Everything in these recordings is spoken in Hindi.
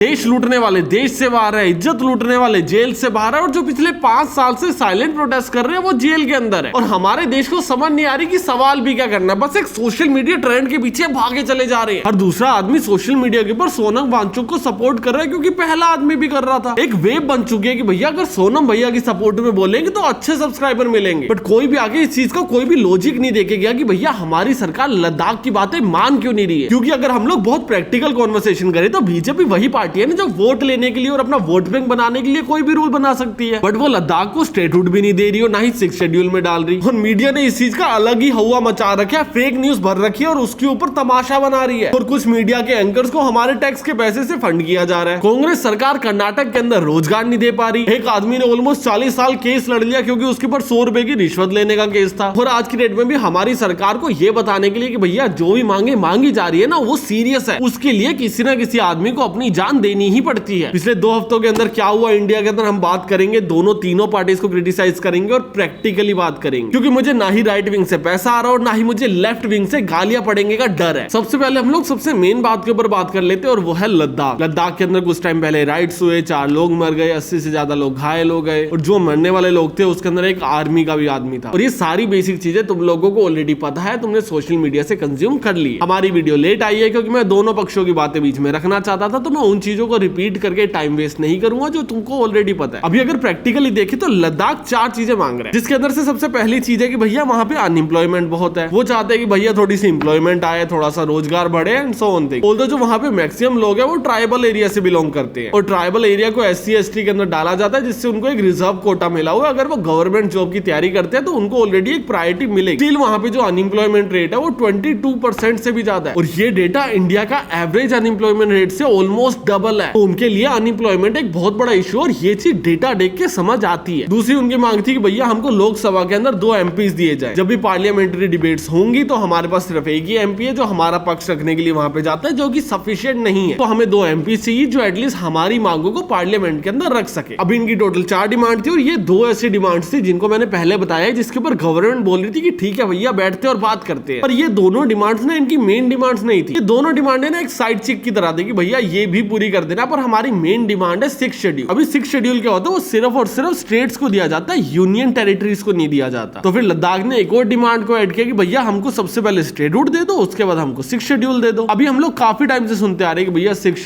देश लूटने वाले देश से बाहर है, इज्जत लूटने वाले जेल से बाहर है, और जो पिछले 5 साल से साइलेंट प्रोटेस्ट कर रहे हैं वो जेल के अंदर है। और हमारे देश को समझ नहीं आ रही कि सवाल भी क्या करना है, बस एक सोशल मीडिया ट्रेंड के पीछे भागे चले जा रहे हैं। और दूसरा आदमी सोशल मीडिया के ऊपर सोनम वांगचुक को सपोर्ट कर रहा है क्योंकि पहला आदमी भी कर रहा था। एक वेब बन चुकी है कि भैया अगर सोनम भैया की सपोर्ट में बोलेंगे तो अच्छे सब्सक्राइबर मिलेंगे, बट कोई भी आगे इस चीज का कोई भी लॉजिक नहीं देके गया कि भैया हमारी सरकार लद्दाख की बातें मान क्यों नहीं रही है। क्योंकि अगर हम लोग बहुत प्रैक्टिकल कॉन्वर्सेशन करें तो बीजेपी वही पार्टी है ना जो वोट लेने के लिए और अपना वोट बैंक बनाने के लिए कोई भी रूल बना सकती है, बट वो लद्दाख को स्टेटहुड भी नहीं दे रही और ना ही 6th शेड्यूल में डाल रही। और मीडिया ने इस चीज का अलग ही हवा मचा रखा है, फेक न्यूज भर रखी है और उसके ऊपर तमाशा बना रही है। और कुछ मीडिया के एंकर्स को हमारे टैक्स के पैसे से फंड किया जा रहा है। कांग्रेस सरकार कर्नाटक के अंदर रोजगार नहीं दे पा रही। एक आदमी ने ऑलमोस्ट 40 साल केस लड़ लिया क्योंकि उसके ऊपर 100 रुपए की रिश्वत लेने का केस था। और आज की डेट में भी हमारी सरकार को यह बताने के लिए कि भैया जो भी मांगी जा रही है ना वो सीरियस है, उसके लिए किसी ना किसी आदमी को अपनी जान देनी ही पड़ती है। पिछले 2 हफ्तों के अंदर क्या हुआ इंडिया के अंदर हम बात करेंगे, तीनों पार्टीज को क्रिटिसाइज करेंगे और प्रैक्टिकली बात करेंगे, क्योंकि मुझे ना ही राइट विंग से पैसा आ रहा और ना ही मुझे लेफ्ट विंग से गालियां पड़ेंगे का डर है। सबसे पहले हम लोग सबसे मेन बात के ऊपर बात कर लेते हैं और वो है लद्दाख। लद्दाख के अंदर कुछ टाइम पहले राइट्स हुए, 4 लोग मर गए, 80 से ज्यादा लोग घायल हो गए, और जो मरने वाले लोग थे उसके अंदर एक आर्मी का भी आदमी था। और ये सारी बेसिक चीजें तुम लोगों को ऑलरेडी पता है, तुमने सोशल मीडिया से कंज्यूम कर ली। हमारी वीडियो लेट आई है क्योंकि मैं दोनों पक्षों की बातें बीच में रखना चाहता था, तो मैं उन चीजों को रिपीट करके टाइम वेस्ट नहीं करूंगा जो तुमको ऑलरेडी पता है। अभी अगर प्रैक्टिकली देखें तो लद्दाख 4 चीजें मांग रहे हैं, जिसके अंदर से सबसे पहली चीज है कि भैया वहां पे अनएम्प्लॉयमेंट बहुत है। वो चाहते हैं कि भैया थोड़ी सी एम्प्लॉयमेंट आए, थोड़ा सा रोजगार बढ़े and so on thing. Although जो वहां पे मैक्सिमम लोग हैं वो ट्राइबल एरिया से बिलोंग करते हैं और ट्राइबल एरिया को SC ST के अंदर डाला जाता है, जिससे उनको एक रिजर्व कोटा मिला हुआ है। अगर वो गवर्नमेंट जॉब की तैयारी करते हैं तो उनको ऑलरेडी एक प्रायोरिटी मिलेगी। स्टिल वहां पे जो अनएम्प्लॉयमेंट रेट है वो 22% से भी ज्यादा है, और ये डेटा इंडिया का एवरेज अनएम्प्लॉयमेंट रेट से ऑलमोस्ट डबल है। तो उनके लिए अनएम्प्लॉयमेंट एक बहुत बड़ा इशू, और ये चीज डेटा देख के समझ आती है। दूसरी उनकी मांग थी कि भैया हमको लोकसभा के अंदर 2 MPs दिए जाए। जब भी पार्लियामेंट्री डिबेट्स होंगी तो हमारे पास सिर्फ एक ही MP है जो हमारा पक्ष रखने के लिए वहां पे जाता है, जो कि सफिशिएंट नहीं है। तो हमें 2 MPs चाहिए जो एटलीस्ट हमारी मांगों को पार्लियामेंट के अंदर रख सके। अब इनकी टोटल 4 डिमांड थी, और ये 2 ऐसी डिमांड थी जिनको मैंने पहले बताया है, जिसके ऊपर गवर्नमेंट बोल रही थी कि ठीक है भैया बैठते और बात करते हैं। पर ये दोनों डिमांड्स ना इनकी मेन डिमांड्स नहीं थी। ये दोनों डिमांड है ना एक साइड चिक की तरह थी कि भैया ये भी पूरी कर देना, पर हमारी मेन डिमांड है 6th शेड्यूल। अभी 6th शेड्यूल क्या होता है, वो सिर्फ और सिर्फ स्टेट्स को दिया जाता है, यूनियन टेरिटरीज को नहीं दिया जाता। तो फिर लद्दाख ने एक और डिमांड को ऐड किया कि भैया हमको सबसे पहले स्टेटहुड दे दो, उसके बाद हमको 6th शेड्यूल दे दो। अभी हम लोग काफी टाइम से सुनते आ रहे हैं कि भैया 6th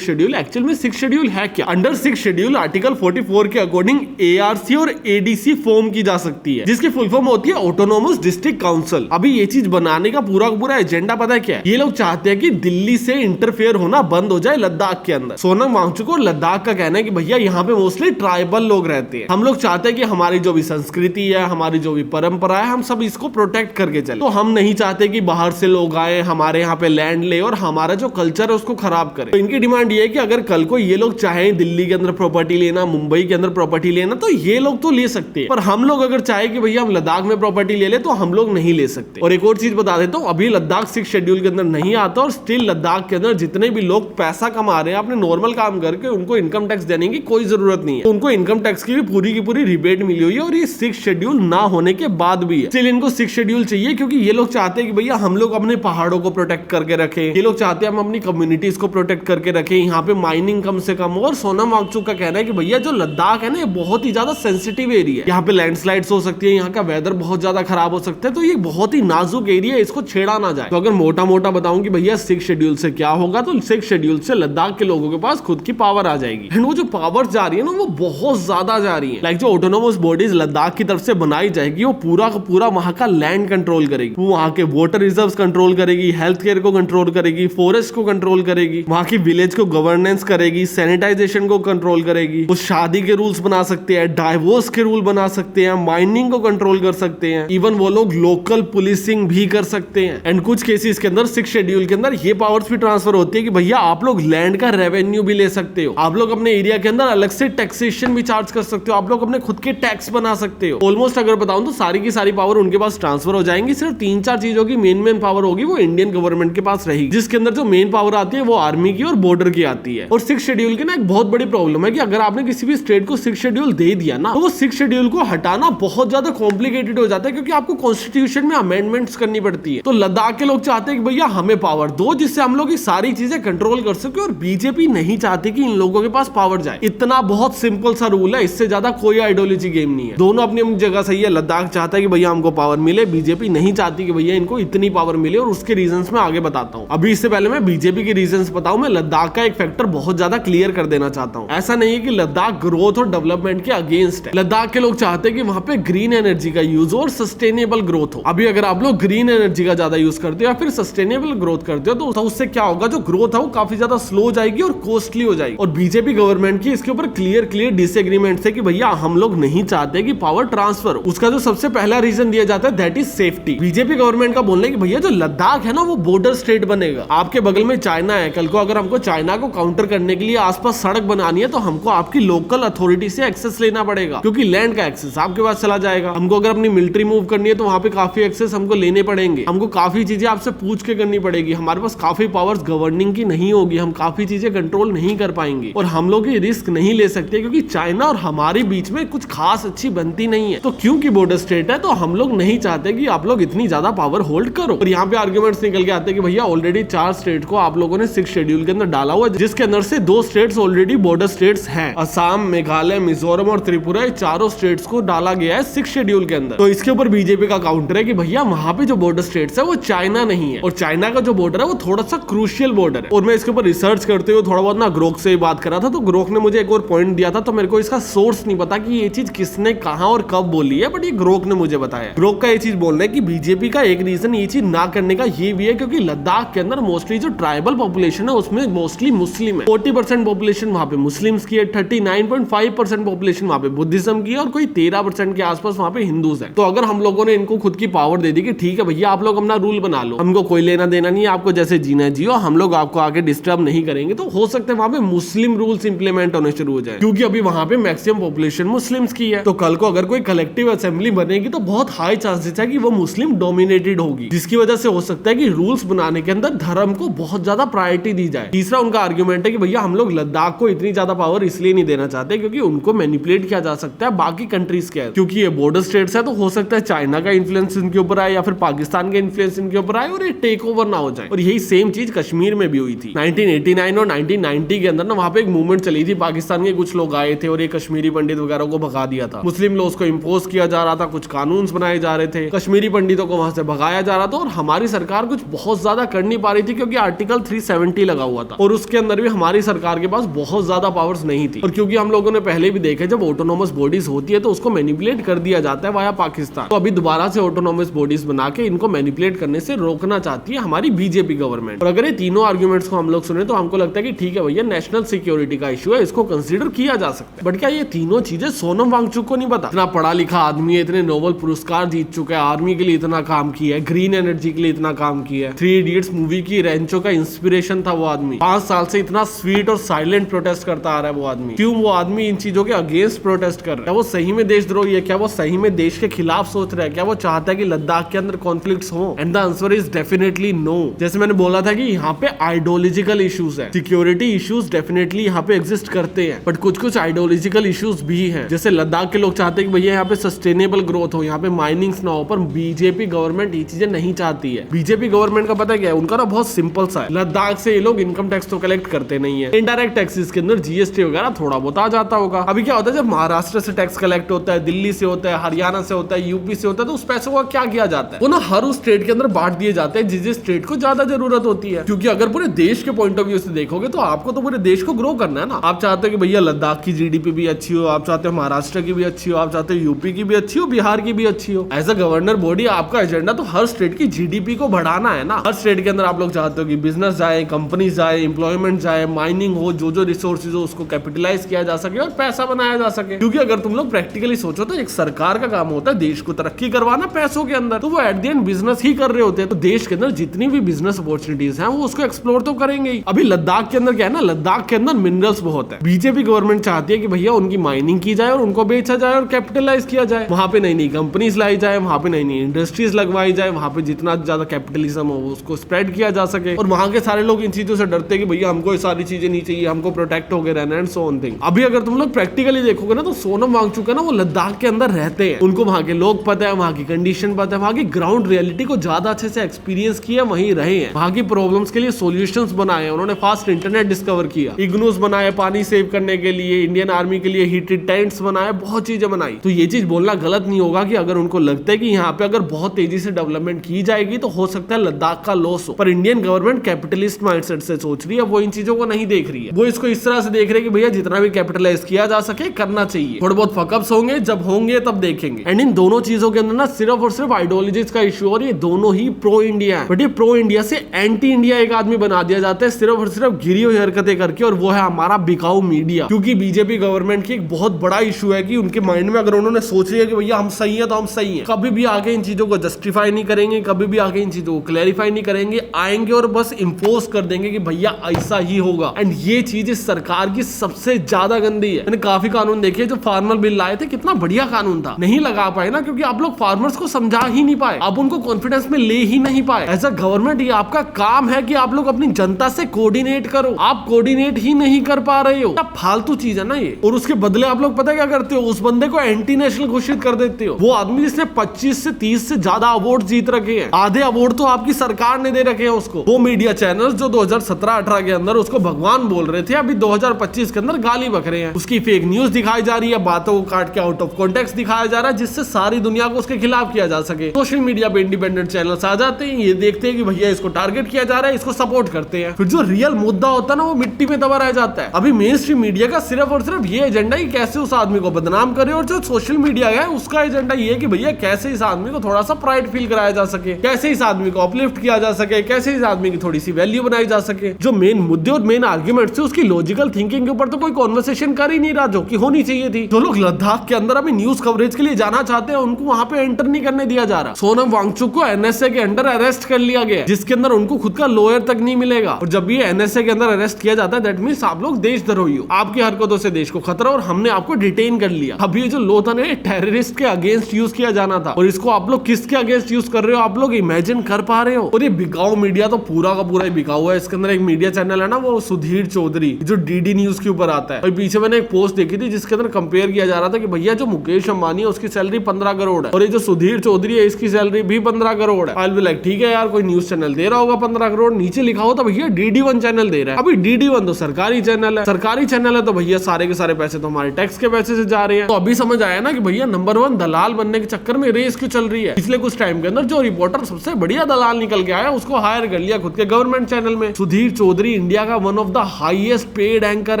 शेड्यूल एक्चुअल में 6th शेड्यूल है क्या। अंडर 6th शेड्यूल आर्टिकल 44 के अकॉर्डिंग ARC और ADC फॉर्म की जा सकती है, जिसकी फुल फॉर्म होती है ऑटोनोमस डिस्ट्रिक्ट काउंसिल। अभी ये चीज बनाने का पूरा एजेंडा पता है क्या है? ये लोग चाहते हैं कि दिल्ली से इंटरफेयर होना बंद हो जाए लद्दाख के अंदर। सोनम वांगचुक और लद्दाख का कहना है कि भैया यहाँ पे मोस्टली ट्राइबल लोग रहते हैं, हम लोग चाहते हैं कि हमारी जो भी संस्कृति है, हमारी जो भी परंपरा है, हम सब इसको प्रोटेक्ट करके चले। तो हम नहीं चाहते कि बाहर से लोग आए, हमारे यहाँ पे लैंड ले और हमारा जो कल्चर है उसको खराब करे। तो इनकी डिमांड ये है कि अगर कल को ये लोग चाहे दिल्ली के अंदर प्रॉपर्टी लेना, मुंबई के अंदर प्रॉपर्टी लेना, तो ये लोग तो ले सकते हैं, पर हम लोग अगर चाहे कि भैया हम लद्दाख में प्रॉपर्टी ले ले तो हम लोग नहीं ले सकते। और एक और चीज बता देता हूँ, अभी लद्दाख 6th शेड्यूल के अंदर नहीं आता, और स्टिल लद्दाख के अंदर जितने भी लोग पैसा कमा रहे हैं अपने नॉर्मल काम करके, उनको इनकम टैक्स देने की कोई जरूरत नहीं है। तो उनको इनकम टैक्स की भी पूरी रिबेट मिली हुई है, और ये 6th शेड्यूल ना होने के बाद भी है। स्टिल इनको 6th शेड्यूल चाहिए क्योंकि ये लोग चाहते हैं कि भैया हम लोग अपने पहाड़ों को प्रोटेक्ट करके रखें, ये लोग चाहते हैं हम अपनी कम्युनिटीज को प्रोटेक्ट करके रखें, यहाँ पे माइनिंग कम से कम हो। और सोनम वांगचुक का कहना है कि भैया जो लद्दाख है ना, ये बहुत ही ज्यादा सेंसिटिव एरिया है, यहाँ पे लैंडस्लाइड्स हो सकती है, यहाँ का वेदर बहुत ज्यादा खराब हो सकता है, तो ये बहुत ही नाजुक एरिया है, इसको छेड़ा ना जाए। तो अगर मोटा बताऊं कि भैया 6th शेड्यूल से क्या होगा, तो 6th शेड्यूल से लद्दाख के लोगों के पास खुद की पावर आ जाएगी। एंड वो जो पावर जा रही है ना, वो बहुत ज्यादा जा रही है। लाइक जो ऑटोनोमस बॉडीज लद्दाख की तरफ से बनाई जाएगी, वो पूरा का पूरा वहां का लैंड कंट्रोल करेगी, वो वहां के वाटर रिजर्व्स कंट्रोल करेगी, हेल्थ केयर को कंट्रोल करेगी, फॉरेस्ट को कंट्रोल करेगी, वहां की विलेज को गवर्नेंस करेगी, सैनिटाइजेशन को कंट्रोल करेगी, वो शादी के रूल्स बना सकते हैं, डाइवोर्स के रूल बना सकते हैं, माइनिंग को कंट्रोल कर सकते हैं, इवन वो लोग लोकल पुलिसिंग भी कर सकते हैं। एंड कुछ केसेस के अंदर 6th शेड्यूल के अंदर ये पावर्स भी ट्रांसफर होती है कि भैया आप लोग लैंड का रेवेन्यू भी ले सकते हो, आप लोग अपने एरिया के अंदर अलग से टैक्सेशन भी चार्ज कर सकते हो, आप लोग अपने खुद के टैक्स बना सकते हो। ऑलमोस्ट अगर बताऊं तो सारी की सारी पावर उनके पास ट्रांसफर हो जाएंगी। सिर्फ 3-4 चीजों की मेन पावर होगी वो इंडियन गवर्नमेंट के पास रहेगी, जिसके अंदर जो मेन पावर आती है वो आर्मी की और बॉर्डर की आती है। और 6th शेड्यूल की ना एक बहुत बड़ी प्रॉब्लम है कि अगर आपने किसी भी स्टेट को 6th शेड्यूल दे दिया ना, तो वो 6th शेड्यूल को हटाना बहुत ज्यादा कॉम्प्लिकेटेड हो जाता है, क्योंकि आपको कॉन्स्टिट्यूशन में अमेंडमेंट्स करनी पड़ती है। तो लद्दाख के लोग चाहते हैं कि भैया हमें पावर दो, जिससे हम लोग ये सारी चीजें कंट्रोल कर सके। और बीजेपी बीजेपी नहीं चाहती कि इन लोगों के पास पावर जाए। इतना बहुत सिंपल सा रूल है, इससे ज्यादा कोई आइडियोलॉजी गेम नहीं है। दोनों अपनी अपनी जगह सही है। लद्दाख चाहता है कि भैया हमको पावर मिले, बीजेपी नहीं चाहती कि भैया इनको इतनी पावर मिले, और उसके रीजंस मैं आगे बताता हूँ। अभी इससे पहले मैं बीजेपी के रीजंस बताऊं, मैं लद्दाख का एक फैक्टर बहुत ज्यादा क्लियर कर देना चाहता हूँ। ऐसा नहीं है कि लद्दाख ग्रोथ और डेवलपमेंट के अगेंस्ट है। लद्दाख के लोग चाहते हैं कि वहां पे ग्रीन एनर्जी का यूज हो और सस्टेनेबल ग्रोथ हो। अभी अगर आप लोग ग्रीन एनर्जी का ज्यादा यूज करते हो या फिर सस्टेनेबल ग्रोथ करते हो तो उससे क्या होगा, जो ग्रोथ है वो काफी ज्यादा स्लो हो जाएगी और कॉस्टली हो जाएगी। और बीजेपी गवर्नमेंट की इसके ऊपर क्लियर डिसएग्रीमेंट है कि भैया हम लोग नहीं चाहते कि पावर ट्रांसफर हो। उसका जो सबसे पहला रीजन दिया जाता है that is safety. BJP government का बोलना है कि भैया जो लद्दाख है ना वो बॉर्डर स्टेट बनेगा। आपके बगल में चाइना है, कल को अगर हमको चाइना को काउंटर करने के लिए आसपास सड़क बनानी है तो हमको आपकी लोकल अथॉरिटी से एक्सेस लेना पड़ेगा, क्योंकि लैंड का एक्सेस आपके पास चला जाएगा। हमको अगर अपनी मिलिट्री मूव करनी है तो वहां पे काफी एक्सेस हमको लेने पड़ेंगे। हमको काफी चीजें आपसे पूछ के करनी पड़ेगी। हमारे पास काफी पावर्स गवर्निंग की नहीं होगी, हम काफी चीजें कंट्रोल नहीं कर पाएंगे और हम लोग ये रिस्क नहीं ले सकते, क्योंकि चाइना और हमारे बीच में कुछ खास अच्छी बनती नहीं है। तो क्योंकि बॉर्डर स्टेट है तो हम लोग नहीं चाहते कि आप लोग इतनी ज्यादा पावर होल्ड करो। और यहाँ पे आर्ग्यूमेंट्स निकल के आते हैं कि भैया ऑलरेडी 4 स्टेट को आप लोगों ने 6 शेड्यूल के अंदर डाला हुआ है, जिसके अंदर से 2 स्टेट्स ऑलरेडी बॉर्डर स्टेट्स हैं। असम, मेघालय, मिजोरम और त्रिपुरा, ये चारों स्टेट्स को डाला गया है 6 शेड्यूल के अंदर। तो इसके ऊपर बीजेपी का काउंटर है कि भैया वहां पे जो बॉर्डर स्टेट्स है वो चाइना नहीं है, और चाइना का जो बॉर्डर है वो थोड़ा सा क्रूशियल बॉर्डर है। और मैं इसके ऊपर रिसर्च करते हुए थोड़ा बहुत ना ग्रोक से बात करा था, तो ग्रोक ने मुझे एक और पॉइंट दिया था, तो मेरे को इसका सोर्स नहीं पता कि ये चीज किसने कहा और कब बोली है, बट ये ग्रोक ने मुझे बताया। ग्रोक का ये चीज बोलना है कि बीजेपी का एक रीजन ये चीज ना करने का ये भी है क्योंकि लद्दाख के अंदर मोस्टली जो ट्राइबल पॉपुलेशन है उसमें मोस्टली मुस्लिम है। 40% पॉपुलेशन वहां पे मुस्लिम्स की है, 39.5% पॉपुलेशन वहां पे बुद्धिज्म की है, और कोई 13% के आसपास वहां पे हिंदूज है। तो अगर हम लोगों ने इनको खुद की पावर दे दी कि ठीक है भैया आप लोग अपना रूल बना लो, हमको कोई लेना देना नहीं है, आपको जैसे जीना जियो, हम लोग आपको आगे डिस्टर्ब नहीं करेंगे, तो हो सकता है वहां पे मुस्लिम रूल्स इंप्लीमेंट होने शुरू हो जाए, क्योंकि अभी वहां पे मैक्सिमम पॉपुलेशन मुस्लिम्स की है। तो कल को अगर कोई कलेक्टिव असेंबली बनेगी तो बहुत हाई चांसेस है कि वो मुस्लिम डोमिनेटेड होगी, जिसकी वजह से हो सकता है कि रूल्स बनाने के अंदर धर्म को बहुत ज्यादा प्रायोरिटी दी जाए। तीसरा उनका आर्ग्यूमेंट है कि भैया हम लोग लद्दाख को इतनी ज्यादा पावर इसलिए नहीं देना चाहते क्योंकि उनको मैनिपुलेट किया जा सकता है बाकी कंट्रीज के, क्योंकि ये बॉर्डर स्टेट्स है तो हो सकता है चाइना का इन्फ्लुएंस इनके ऊपर आए या फिर पाकिस्तान का इन्फ्लुएंस इनके ऊपर आए और ये टेक ओवर ना हो जाए। और यही सेम चीज कश्मीर में भी हुई थी 1989 और 1990 के अंदर ना, वहां पे एक मूवमेंट चली थी, पाकिस्तान के कुछ लोग आए थे और ये कश्मीरी पंडित वगैरह को भगा दिया था। मुस्लिम लोग को इम्पोज किया जा रहा था, कुछ कानून बनाए जा रहे थे, कश्मीरी पंडितों को वहां से भगाया जा रहा था, और हमारी सरकार कुछ बहुत ज्यादा कर नहीं पा रही थी क्योंकि आर्टिकल 370 लगा हुआ था और उसके अंदर भी हमारी सरकार के पास बहुत ज्यादा पावर्स नहीं थी। और क्योंकि हम लोगों ने पहले भी देखे जब ऑटोनोमस बॉडीज होती है तो उसको मैनिपुलेट कर दिया जाता है वाया पाकिस्तान, तो अभी दोबारा से ऑटोनोमस बॉडीज बना के इनको मैनिपुलेट करने से रोकना चाहती है हमारी बीजेपी गवर्नमेंट। और अगर ये तीनों आर्ग्यूमेंट्स को हम लोग सुने तो हमको लगता है कि ठीक है भैया नेशनल सिक्योरिटी का इशू है, इसको कंसीडर किया जा सकता है। बट क्या ये तीनों चीजें सोनम वांगचुक को नहीं पता? इतना पढ़ा लिखा आदमी है, इतने नोबेल पुरस्कार जीत चुका है, आर्मी के लिए इतना काम किया है, ग्रीन एनर्जी के लिए इतना काम किया है, 3 इडियट्स मूवी की रेंचो का इंस्पिरेशन था वो आदमी, 5 साल से इतना स्वीट और साइलेंट प्रोटेस्ट करता आ रहा है वो आदमी। क्यों वो आदमी इन चीजों के अगेंस्ट प्रोटेस्ट कर रहा है? क्या वो सही में देशद्रोही है? क्या वो सही में देश के खिलाफ सोच रहा है? क्या वो चाहता है कि लद्दाख के अंदर कॉन्फ्लिक्ट्स हो? And the answer is definitely no. जैसे मैंने बोला था कि यहाँ पे आइडियोलॉजिकल इश्यूज है, सिक्योरिटी इश्यूज डेफिनेटली यहाँ पे एग्जिस्ट करते हैं, बट कुछ आइडियोलॉजिकल इश्यूज भी हैं। जैसे लद्दाख के लोग चाहते हैं कि भैया यहाँ पे सस्टेनेबल ग्रोथ हो, यहाँ पे माइनिंग्स ना हो, पर बीजेपी गवर्नमेंट ये चीजें नहीं चाहती है। बीजेपी गवर्नमेंट का पता क्या है? उनका ना बहुत सिंपल सा है, लद्दाख से ये लोग इनकम टैक्स तो कलेक्ट करते नहीं है, इनडायरेक्ट टैक्सेस के अंदर जीएसटी वगैरह थोड़ा बहुत आ जाता होगा। अभी क्या होता है जब महाराष्ट्र से टैक्स कलेक्ट होता है, दिल्ली से होता है, हरियाणा से होता है, यूपी से होता है, तो उस पैसों का क्या किया जाता है? वो ना हर उस स्टेट के अंदर बांट दिए जाते हैं जिस स्टेट को ज्यादा जरूरत होती है, क्योंकि अगर पूरे देश के पॉइंट ऑफ व्यू से देखोगे तो आपको तो पूरे देश को ग्रो करना है ना। आप चाहते हो कि भैया लद्दाख की जीडीपी भी अच्छी हो, आप चाहते हो महाराष्ट्र की भी अच्छी हो, आप चाहते हो यूपी की भी अच्छी हो, बिहार की भी अच्छी हो। एज अ गवर्नर बॉडी आपका एजेंडा तो हर स्टेट की जीडीपी को बढ़ाना है ना। हर स्टेट के अंदर आप लोग चाहते हो कि बिजनेस जाए, कंपनी जाए, एम्प्लॉयमेंट जाए, माइनिंग हो, जो रिसोर्सेज हो उसको कैपिटलाइज किया जा सके और पैसा बनाया जा सके। क्योंकि अगर तुम लोग प्रैक्टिकली सोचो तो एक सरकार का काम होता है देश को तरक्की करवाना पैसों के अंदर, तो वो एट द एंड बिजनेस ही कर रहे होते हैं। तो देश के अंदर जितनी भी बिजनेस अपॉर्चुनिटीज हैं वो उसको एक्सप्लोर तो करेंगे ही। अभी लद्दाख के अंदर क्या है ना, लद्दाख के अंदर मिनरल्स बहुत है। बीजेपी गवर्नमेंट चाहती है कि भैया उनकी माइनिंग की जाए और उनको बेचा जाए और कैपिटलाइज किया जाए, वहां पे नई नई कंपनीज लाई जाए, वहां पे नई नई इंडस्ट्रीज लगवाई जाए, वहां पे जितना ज्यादा कैपिटलिज्म हो उसको स्प्रेड किया जा सके। और वहां के सारे लोग इन चीजों से डरते हैं कि भैया हमको ये सारी चीजें नहीं चाहिए, हमको प्रोटेक्ट हो गए रहना एंड सो ऑन थिंग। अभी अगर तुम लोग प्रैक्टिकली देखोगे ना तो सोनम वांगचुक है ना वो लद्दाख के अंदर रहते हैं, उनको वहां के लोग पता है, वहां की कंडीशन पता है, वहां की ग्राउंड रियलिटी को ज्यादा अच्छे से एक्सपीरियंस किया, वहीं रहे हैं, वहां की प्रॉब्लम्स के लिए सॉल्यूशंस बनाए हैं, उन्होंने फास्ट इंटरनेट डिस्कवर किया, इग्नूस बनाए पानी सेव करने के लिए, इंडियन आर्मी के लिए हीटेड टेंट्स बनाए, बहुत चीजें बनाई। तो ये चीज बोलना गलत नहीं होगा कि अगर उनको लगता है कि यहाँ पे अगर बहुत तेजी से डेवलपमेंट की जाएगी तो हो सकता है लद्दाख का लॉस हो, पर इंडियन गवर्नमेंट कैपिटलिस्ट माइंडसेट से सोच रही है, वो इन चीजों को नहीं देख रही है। वो इसको इस तरह से देख रही है कि भैया जितना भी कैपिटलाइज किया जा सके करना चाहिए, थोड़े बहुत फकअप्स होंगे, जब होंगे तब देखेंगे। एंड इन दोनों चीजों के अंदर ना सिर्फ और सिर्फ आइडियोलॉजीज का इश्यू, और ये दोनों ही प्रो इंडिया है, बट ये प्रो इंडिया से एंटी इंडिया एक आदमी बना दिया जाता है सिर्फ और सिर्फ गिरी हुई हरकतें करके, और वो है हमारा बिकाऊ मीडिया। क्योंकि बीजेपी गवर्नमेंट की एक बहुत बड़ा इशू है कि उनके माइंड में अगर उन्होंने सोच लिया कि भैया हम सही है तो हम सही है, कभी भी आगे इन चीजों को जस्टिफाई नहीं करेंगे, कभी भी आगे इन चीजों को क्लैरिफाई नहीं करेंगे, आएंगे और बस इंपोज कर देंगे कि भैया ऐसा ही होगा। एंड ये चीज इस सरकार की सबसे ज्यादा गंदी है। मैंने काफी कानून देखे, जो फार्मर बिल लाए थे कितना बढ़िया कानून था, नहीं लगा पाए ना क्योंकि आप लोग फार्मर्स को समझा ही नहीं पाए, आप उनको कॉन्फिडेंस में ले ही नहीं पाए। एज अ गवर्नमेंट ये आपका काम है कि आप लोग अपनी जनता से कोऑर्डिनेट करो, आप कोऑर्डिनेट ही नहीं कर पा रहे हो, फालतू चीज है ना ये। और उसके बदले आप लोग पता क्या करते हो, उस बंदे को एंटी नेशनल घोषित कर देते हो। वो आदमी जिसने 25 से 30 से ज्यादा अवार्ड जीत रखे हैं, आधे अवार्ड तो आपकी सरकार ने दे रखे हैं उसको। वो मीडिया चैनल्स जो 2017-18 के अंदर उसको भगवान बोल रहे थे, अभी 2025 के अंदर गाली बक रहे हैं। उसकी फेक न्यूज दिखाई जा रही है, बातों को काट के आउट ऑफ कॉन्टेक्स्ट दिखाया जा रहा है, जिससे सारी दुनिया को उसके खिलाफ किया जा सके। सोशल मीडिया पे इंडिपेंडेंट चैनल्स आ जाते हैं, ये देखते हैं कि भैया इसको टारगेट किया जा रहा है, इसको सपोर्ट करते हैं, फिर जो रियल मुद्दा होता है ना वो मिट्टी में दबा रह जाता है। अभी मेन स्ट्रीम मीडिया का सिर्फ और सिर्फ ये एजेंडा ही कैसे उस आदमी को बदनाम करे, और जो सोशल मीडिया है उसका एजेंडा ये है कि भैया कैसे इस आदमी को थोड़ा सा प्राइड फील कराया जा सके, कैसे इस आदमी को अपलिफ्ट किया जा सके, कैसे इस आदमी की थोड़ी सी वैल्यू बनाई जा सके। जो मेन मुद्दे और मेन आर्ग्यूमेंट्स थे उसकी लॉजिकल थिंकिंग के ऊपर तो कोई कॉन्वर्सेशन कर ही नहीं रहा, जो कि होनी चाहिए थी। जो लोग लद्दाख के अंदर अभी न्यूज कवरेज के लिए जाना चाहते हैं उनको वहां पे एंटर नहीं करने दिया जा रहा। सोनम वांगचुक को एनएसए के अंडर अरेस्ट कर लिया गया, जिसके अंदर उनको खुद का लॉयर तक नहीं मिलेगा। और जब भी एनएसए के अंदर अरेस्ट किया जाता है दैट मींस आप लोग देशद्रोही हो, आपकी हरकतों से देश को खतरा और हमने आपको डिटेन कर लिया। अब ये जो लॉ था ना टेररिस्ट के अगेंस्ट यूज किया जाना था, और इसको आप लोग किसके अगेंस्ट यूज कर रहे हो, आप लोग इमेजिन कर पा रहे हो। और ये बिकाऊ मीडिया तो पूरा का पूरा ही बिकाऊ है। इसके अंदर एक मीडिया चैनल है ना वो सुधीर चौधरी, जो डीडी न्यूज के ऊपर आता है। और पीछे मैंने एक पोस्ट देखी थी जिसके अंदर कंपेयर किया जा रहा था कि भैया जो मुकेश अंबानी है उसकी सैलरी 15 करोड़ है, और ये जो सुधीर चौधरी है इसकी सैलरी भी 15 करोड़ है। आई विल बी लाइक ठीक है यार, कोई न्यूज चैनल दे रहा होगा 15 करोड़, नीचे लिखा हो तो भैया DD1 चैनल दे रहा है। अभी DD1 तो सरकारी चैनल है, सरकारी चैनल है तो भैया सारे के सारे पैसे तो हमारे टैक्स के पैसे से जा रहे हैं। तो अभी समझ आया ना कि भैया नंबर 1 दलाल बनने के चक्कर में रेस क्यों चल रही है। पिछले कुछ टाइम के अंदर जो रिपोर्टर सबसे बढ़िया दलाल निकल के आया उसको हायर कर लिया खुद के गवर्नमेंट चैनल में। सुधीर चौधरी इंडिया का one of the highest paid anchor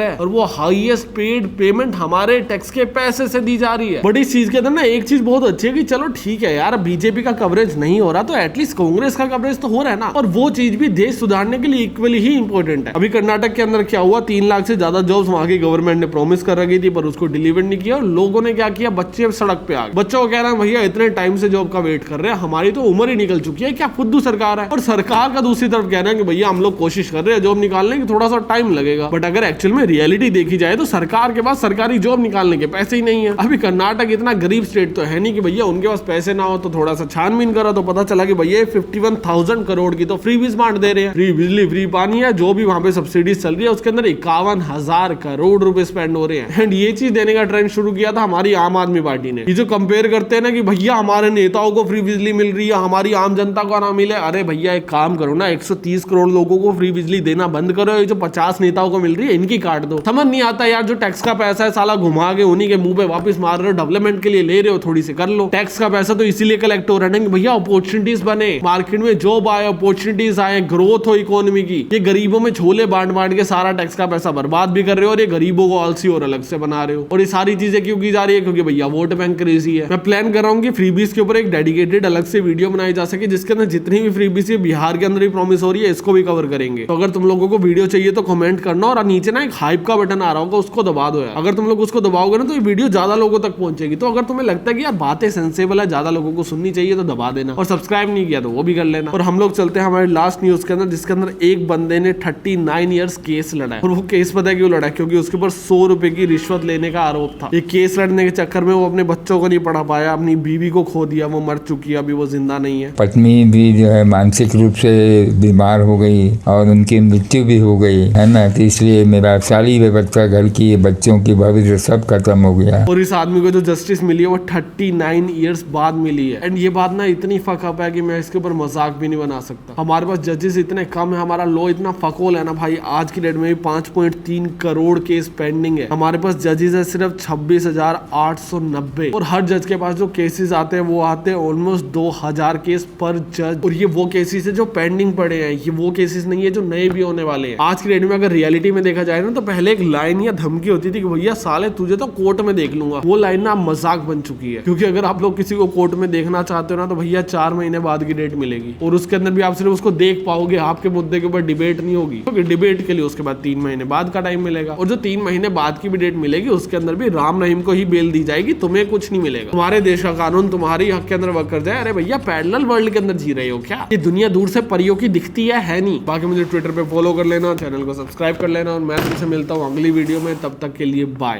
है, और वो हाईएस्ट पेड पेमेंट हमारे टैक्स के पैसे से दी जा रही है। बट इस चीज के अंदर ना एक चीज बहुत अच्छी है कि चलो ठीक है यार, बीजेपी का कवरेज नहीं हो रहा तो एटलीस्ट कांग्रेस का कवरेज तो हो रहा है ना, और वो चीज भी देश सुधारने के लिए इक्वली ही इंपॉर्टेंट है। अभी कर्नाटक के अंदर क्या हुआ, 3 लाख से ज्यादा जॉब्स वहां की गवर्नमेंट ने प्रॉमिस कर रखी थी, पर उसको डिलीवर नहीं किया। और लोगों ने क्या किया, बच्चे सड़क पे आ गए। बच्चों को कह रहा है भैया इतने टाइम से जॉब का वेट कर रहे हैं, हमारी तो उम्र ही निकल चुकी है, क्या फुद्दू सरकार है। और सरकार का दूसरी तरफ कहना है कि भैया हम लोग कोशिश कर रहे हैं जॉब निकालने की, थोड़ा सा टाइम लगेगा। बट अगर एक्चुअल में रियलिटी देखी जाए तो सरकार के पास सरकारी जॉब निकालने के पैसे ही नहीं है। अभी कर्नाटक इतना गरीब स्टेट तो है नहीं कि भैया उनके पास पैसे ना हो। तो थोड़ा सा छानबीन करा तो पता चला कि भैया 51,000 करोड़ की तो फ्री बीज बांट दे रहे हैं, फ्री बिजली फ्री पानी है, जो भी वहां पे सब्सिडीज चल रही है उसके अंदर 51,000 करोड़ रुपए स्पेंड हो रहे हैं। एंड ये चीज देने का ट्रेंड शुरू किया था हमारी आम आदमी पार्टी ने। ये जो कंपेयर करते हैं ना कि भैया हमारे नेताओं को फ्री बिजली मिल रही है, हमारी आम जनता को ना मिले। अरे भैया एक काम करो ना, 130 करोड़ लोगों को फ्री बिजली देना बंद करो, ये जो 50 नेताओं को मिल रही है इनकी काट दो। समझ नहीं आता यार, जो टैक्स का पैसा है साला घुमा के उन्हीं के मुंह पे वापस मार रहे हो, डेवलपमेंट के लिए ले रहे हो, थोड़ी सी कर लो। टैक्स का पैसा तो इसीलिए कलेक्ट हो रहा है भैया अपॉर्चुनिटीज बने, मार्केट में जॉब आए, अपॉर्चुनिटीज आए, ग्रोथ हो इकोनॉमी की। ये गरीबों में छोले बांट बांट के सारा टैक्स का पैसा बर्बाद भी कर रहे हो, और ये गरीबों को आलसी और अलग से बना रहे हो। और ये सारी चीजें क्यों की जा रही है, क्योंकि भैया वोट बैंक क्रेजी है। मैं प्लान कर रहा हूँ कि फ्रीबीज के ऊपर एक डेडिकेटेड अलग से वीडियो बनाई जा सके, जिसके अंदर जितनी भी फ्रीबीज बिहार के अंदर ही प्रॉमिस हो रही है इसको भी कवर करेंगे। तो अगर तुम लोगों को वीडियो चाहिए तो कमेंट करना, और नीचे ना एक हाइप का बटन आ रहा होगा उसको दबा दो यार। अगर तुम लोग उसको दबाओगे ना तो ये वीडियो ज्यादा लोगों तक पहुंचेगी। तो अगर तुम्हें लगता है कि यार बातें सेंसेबल है, ज्यादा लोगों को सुननी चाहिए तो दबा देना, और सब्सक्राइब नहीं किया तो वो भी कर लेना। और हम लोग चलते हैं हमारे लास्ट न्यूज के अंदर, जिसके अंदर एक बंदे ने 39 ईयर्स केस लड़ा है। और वो केस पता है क्यों लड़ा है, क्योंकि उसके ऊपर 100 रुपए की रिश्वत लेने का आरोप था। ये केस लड़ने के चक्कर में वो अपने बच्चों को नहीं पढ़ा पाया, अपनी बीवी को खो दिया, वो मर चुकी है, अभी वो जिंदा नहीं है। पत्नी भी जो है मानसिक रूप से बीमार हो गई और उनकी मृत्यु भी हो गई है ना, तो इसलिए मेरा सारी व्यवस्था घर की, बच्चों की, भविष्य सब खत्म हो गया। और इस आदमी को जो जस्टिस मिली है वो 39 ईयर्स बाद मिली है। एंड ये बात ना इतनी फक अप है कि मैं इसके ऊपर मजाक भी नहीं बना सकता। हमारे पास जजेस इतने कम है, हमारा लॉ इतना फकोल है ना भाई आज की डेट में भी 5.3 करोड़ केस पेंडिंग है। हमारे पास जजेस है सिर्फ 26,890 और हर जज के पास जो केसेस आते हैं वो आते हैं ऑलमोस्ट 2000 केस पर जज। और ये वो केसेस है जो पेंडिंग पड़े हैं, ये वो केसेस नहीं है जो नए भी होने वाले हैं। आज की डेट में अगर रियलिटी में देखा जाए ना तो पहले एक लाइन या धमकी होती थी कि भैया साले तुझे तो कोर्ट में देख लूंगा, वो लाइन ना मजाक बन चुकी है। क्योंकि अगर आप लोग किसी को कोर्ट में देखना चाहते हो ना तो भैया 4 महीने बाद की डेट मिलेगी और उसके अंदर भी आप सिर्फ उसको देख पाओगे, आपके मुद्दे के ऊपर डिबेट नहीं होगी। क्योंकि डिबेट के लिए उसके बाद 3 महीने बाद का टाइम मिलेगा और जो 3 महीने बाद की भी डेट मिलेगी उसके अंदर भी राम रहीम को ही बेल दी जाएगी, तुम्हें कुछ नहीं मिलेगा। तुम्हारे देश का कानून तुम्हारी हक के अंदर वर्क कर जाए। अरे भैया पैरेलल वर्ल्ड के अंदर जी रहे हो क्या? ये दुनिया दूर से परियों की दिखती है नहीं। बाकी मुझे ट्विटर पे फॉलो कर लेना, चैनल को सब्सक्राइब कर लेना और मैं तुमसे मिलता हूँ अगली वीडियो में। तब तक के लिए बाय।